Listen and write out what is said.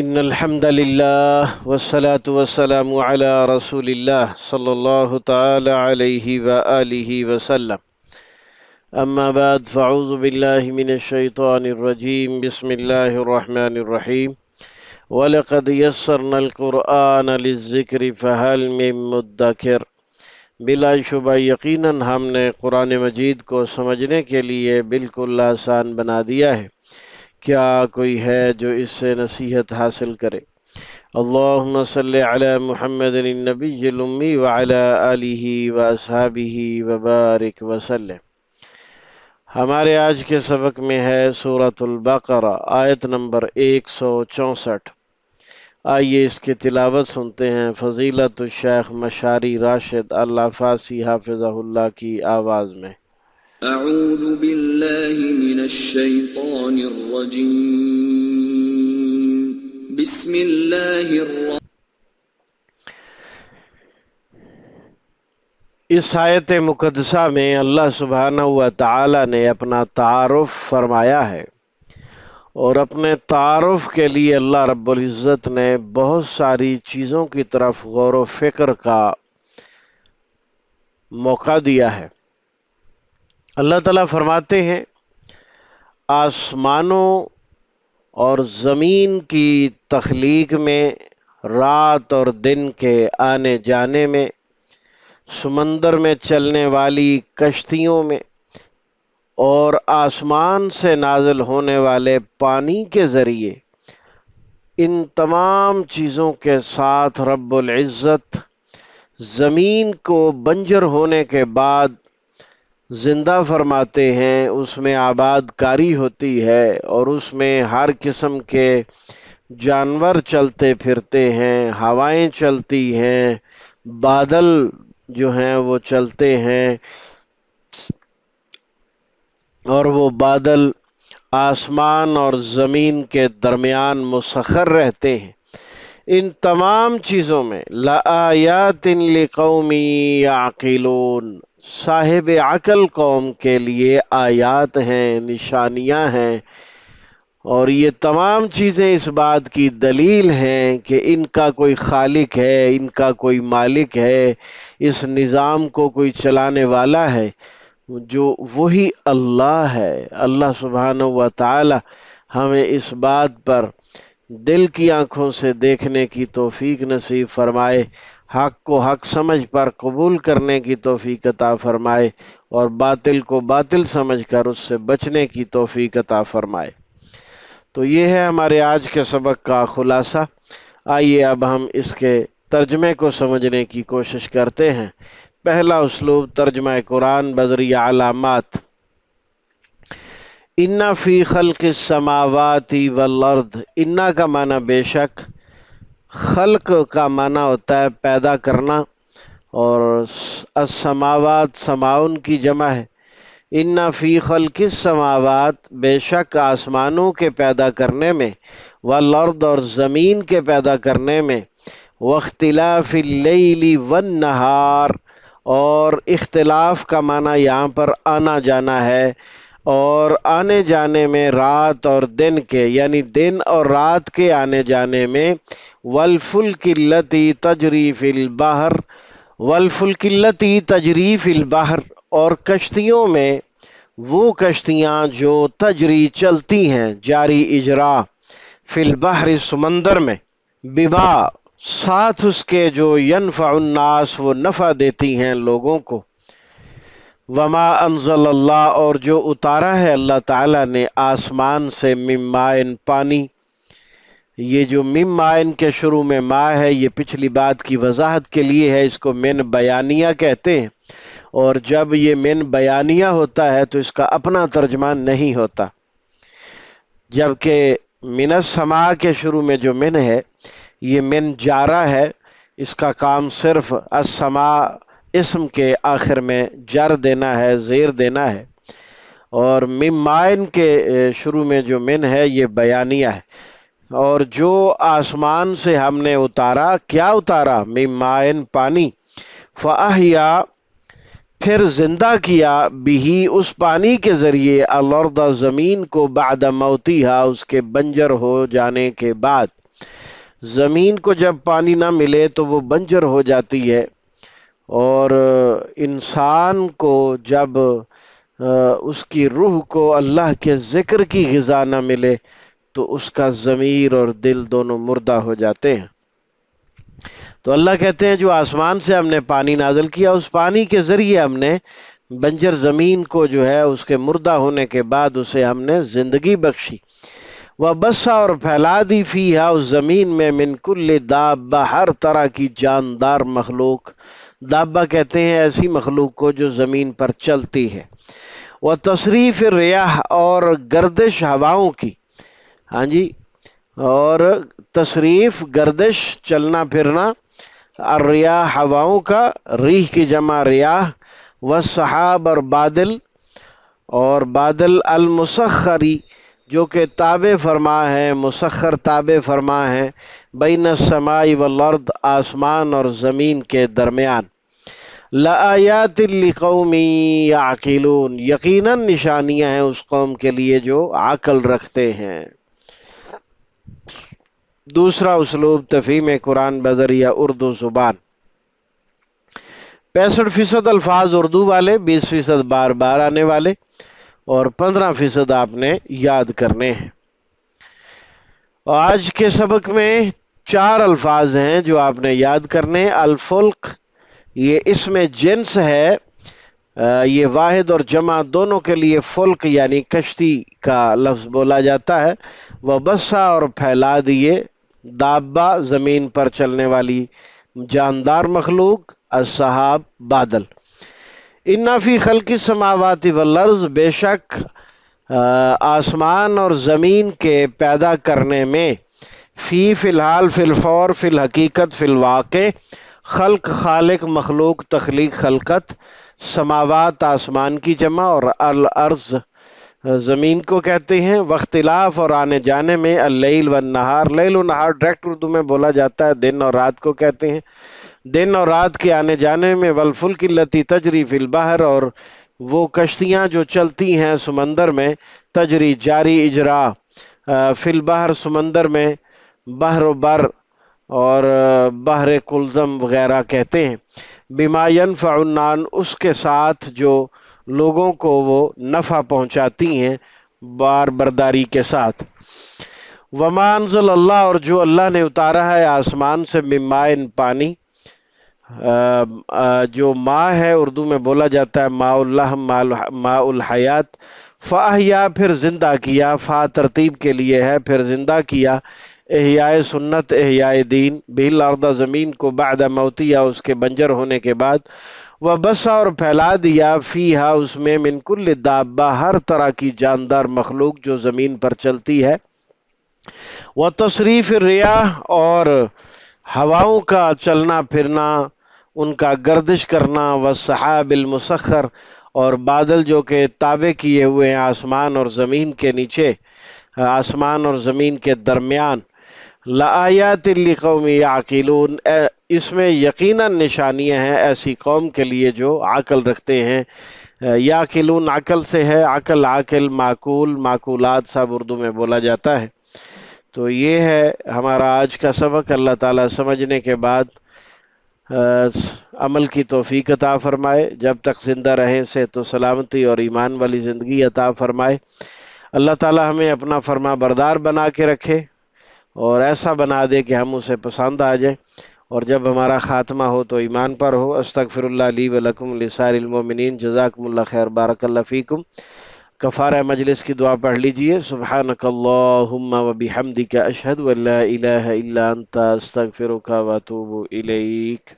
ان الحمد للہ والصلاة والسلام علی رسول اللہ صلی اللہ تعالی علیہ وآلہ وسلم اما بعد فاعوذ باللہ من الشیطان الرجیم بسم اللہ الرحمن الرحیم وَلَقَدْ يَسَّرْنَا الْقُرْآنَ لِلذِّكْرِ فَهَلْ مِن مُدَّكِرٍ بلا شبہ یقیناً ہم نے قرآن مجید کو سمجھنے کے لیے بالکل آسان بنا دیا ہے۔ کیا کوئی ہے جو اس سے نصیحت حاصل کرے؟ اللہم صلی علی محمد النبی الامی وعلی آلہ واصحابہ وبارک وسلم۔ ہمارے آج کے سبق میں ہے سورۃ البقرہ آیت نمبر 164۔ آئیے اس کی تلاوت سنتے ہیں فضیلت الشیخ مشاری راشد العفاسی حافظہ اللہ کی آواز میں۔ اعوذ باللہ من الشیطان الرجیم بسم اللہ الرحمن۔ اس آیت مقدسہ میں اللہ سبحانہ و تعالی نے اپنا تعارف فرمایا ہے، اور اپنے تعارف کے لیے اللہ رب العزت نے بہت ساری چیزوں کی طرف غور و فکر کا موقع دیا ہے۔ اللہ تعالیٰ فرماتے ہیں آسمانوں اور زمین کی تخلیق میں، رات اور دن کے آنے جانے میں، سمندر میں چلنے والی کشتیوں میں، اور آسمان سے نازل ہونے والے پانی کے ذریعے، ان تمام چیزوں کے ساتھ رب العزت زمین کو بنجر ہونے کے بعد زندہ فرماتے ہیں، اس میں آباد کاری ہوتی ہے، اور اس میں ہر قسم کے جانور چلتے پھرتے ہیں، ہوائیں چلتی ہیں، بادل جو ہیں وہ چلتے ہیں، اور وہ بادل آسمان اور زمین کے درمیان مسخر رہتے ہیں۔ ان تمام چیزوں میں لآیات لقوم یعقلون، صاحب عقل قوم کے لیے آیات ہیں، نشانیاں ہیں، اور یہ تمام چیزیں اس بات کی دلیل ہیں کہ ان کا کوئی خالق ہے، ان کا کوئی مالک ہے، اس نظام کو کوئی چلانے والا ہے، جو وہی اللہ ہے۔ اللہ سبحانہ و تعالی ہمیں اس بات پر دل کی آنکھوں سے دیکھنے کی توفیق نصیب فرمائے، حق کو حق سمجھ پر قبول کرنے کی توفیق عطا فرمائے، اور باطل کو باطل سمجھ کر اس سے بچنے کی توفیق عطا فرمائے۔ تو یہ ہے ہمارے آج کے سبق کا خلاصہ۔ آئیے اب ہم اس کے ترجمے کو سمجھنے کی کوشش کرتے ہیں۔ پہلا اسلوب ترجمہ قرآن بذریعہ علامات۔ ان فی خلق السماوات والارض، ان کا معنی بے شک، خلق کا معنی ہوتا ہے پیدا کرنا، اور السماوات سماؤن کی جمع ہے۔ ان فی خلق السماوات، بے شک آسمانوں کے پیدا کرنے میں، والارض اور زمین کے پیدا کرنے میں، واختلاف اللیل والنہار، اور اختلاف کا معنی یہاں پر آنا جانا ہے، اور آنے جانے میں رات اور دن کے، یعنی دن اور رات کے آنے جانے میں، والفلک التی تجری فی البحر، والفلک التی تجری فی البحر، اور کشتیوں میں وہ کشتیاں جو تجری چلتی ہیں، جاری اجرا، فی البحر سمندر میں، بما ساتھ اس کے جو ینفع الناس وہ نفع دیتی ہیں لوگوں کو، وما انزل اللہ اور جو اتارا ہے اللہ تعالیٰ نے آسمان سے، من مائن پانی۔ یہ جو من مائن کے شروع میں ما ہے، یہ پچھلی بات کی وضاحت کے لیے ہے، اس کو من بیانیہ کہتے ہیں، اور جب یہ من بیانیہ ہوتا ہے تو اس کا اپنا ترجمہ نہیں ہوتا، جبکہ من السماء کے شروع میں جو من ہے یہ من جارہ ہے، اس کا کام صرف السماء اسم کے آخر میں جر دینا ہے، زیر دینا ہے، اور من مائن کے شروع میں جو من ہے یہ بیانیہ ہے۔ اور جو آسمان سے ہم نے اتارا، کیا اتارا؟ من مائن پانی، فاحیا پھر زندہ کیا، بھی اس پانی کے ذریعے، الارض زمین کو، بعد موتیہا اس کے بنجر ہو جانے کے بعد، زمین کو جب پانی نہ ملے تو وہ بنجر ہو جاتی ہے، اور انسان کو جب اس کی روح کو اللہ کے ذکر کی غذا نہ ملے تو اس کا ضمیر اور دل دونوں مردہ ہو جاتے ہیں۔ تو اللہ کہتے ہیں جو آسمان سے ہم نے پانی نازل کیا، اس پانی کے ذریعے ہم نے بنجر زمین کو جو ہے اس کے مردہ ہونے کے بعد اسے ہم نے زندگی بخشی۔ وَبَسَّ اور پھیلا دی فیہا اس زمین میں من کل دابہ ہر طرح کی جاندار مخلوق۔ دابہ کہتے ہیں ایسی مخلوق کو جو زمین پر چلتی ہے۔ وتصریف الریاح اور گردش ہواؤں کی، ہاں جی، اور تصریف گردش چلنا پھرنا، الریاح ہواؤں کا، ریح کی جمع ریاح، والسحاب اور بادل، اور بادل المسخری جو کہ تابع فرما ہے، مسخر تابع فرما ہے، بین السماء والارض آسمان اور زمین کے درمیان۔ لآیات لقوم یعقلون یقیناً نشانیاں ہیں اس قوم کے لیے جو عقل رکھتے ہیں۔ دوسرا اسلوب تفہیم قرآن بذریعہ اردو زبان۔ 65% الفاظ اردو والے، 20% بار بار آنے والے، اور 15% آپ نے یاد کرنے ہیں۔ آج کے سبق میں 4 الفاظ ہیں جو آپ نے یاد کرنے۔ الفلک، یہ اسم جنس ہے، یہ واحد اور جمع دونوں کے لیے فلک یعنی کشتی کا لفظ بولا جاتا ہے۔ وبسا اور پھیلا دیے، دابہ زمین پر چلنے والی جاندار مخلوق، السحاب بادل۔ اِنَّ فِي خَلْقِ السَّمَاوَاتِ وَالْأَرْضِ بے شک آسمان اور زمین کے پیدا کرنے میں، فی الحال، فی الفور، فی الحقیقت، فی الواقع، خلق خالق، مخلوق تخلیق خلقت، سماوات آسمان کی جمع، اور الارض زمین کو کہتے ہیں۔ واختلاف اور آنے جانے میں، اللیل والنہار، لیل و نہار ڈائریکٹ اردو میں بولا جاتا ہے، دن اور رات کو کہتے ہیں، دن اور رات کے آنے جانے میں۔ والفلک التی تجری فی البحر اور وہ کشتیاں جو چلتی ہیں سمندر میں، تجری جاری اجرا، فی البحر سمندر میں، بحر و بر اور بحر کلزم وغیرہ کہتے ہیں۔ بما ينفع الناس اس کے ساتھ جو لوگوں کو وہ نفع پہنچاتی ہیں، بار برداری کے ساتھ۔ وما انزل اللہ اور جو اللہ نے اتارا ہے آسمان سے، من ماء پانی، جو ماء ہے اردو میں بولا جاتا ہے ماء اللہ، ماء الحیات۔ فاحیا پھر زندہ کیا، فا ترتیب کے لیے ہے، پھر زندہ کیا، احیاء سنت، احیاء دین، بالارض زمین کو، بعد موتیہا اس کے بنجر ہونے کے بعد، وبسا اور پھیلا دیا، فیہا اس میں، من کل دابہ ہر طرح کی جاندار مخلوق جو زمین پر چلتی ہے، وتصریف الریاح اور ہواؤں کا چلنا پھرنا، ان کا گردش کرنا، والسحاب المسخر اور بادل جو کہ تابع کیے ہوئے ہیں آسمان اور زمین کے نیچے، آسمان اور زمین کے درمیان۔ لآیات لقوم یعقلون اس میں یقیناً نشانیاں ہیں ایسی قوم کے لیے جو عقل رکھتے ہیں۔ یعقلون عقل سے ہے، عقل، عاقل، معقول، معقولات سب اردو میں بولا جاتا ہے۔ تو یہ ہے ہمارا آج کا سبق۔ اللہ تعالیٰ سمجھنے کے بعد عمل کی توفیق عطا فرمائے، جب تک زندہ رہیں سے تو سلامتی اور ایمان والی زندگی عطا فرمائے۔ اللہ تعالیٰ ہمیں اپنا فرما بردار بنا کے رکھے اور ایسا بنا دے کہ ہم اسے پسند آ جائیں، اور جب ہمارا خاتمہ ہو تو ایمان پر ہو۔ استغفر اللہ لی ولکم لسائر المؤمنین، جزاکم اللہ خیر، بارک اللہ فیکم۔ کفارہ مجلس کی دعا پڑھ لیجئے۔ سبحانک اللہم وبحمدک، اشہد ان لا الہ الا انت، استغفرک واتوب الیک۔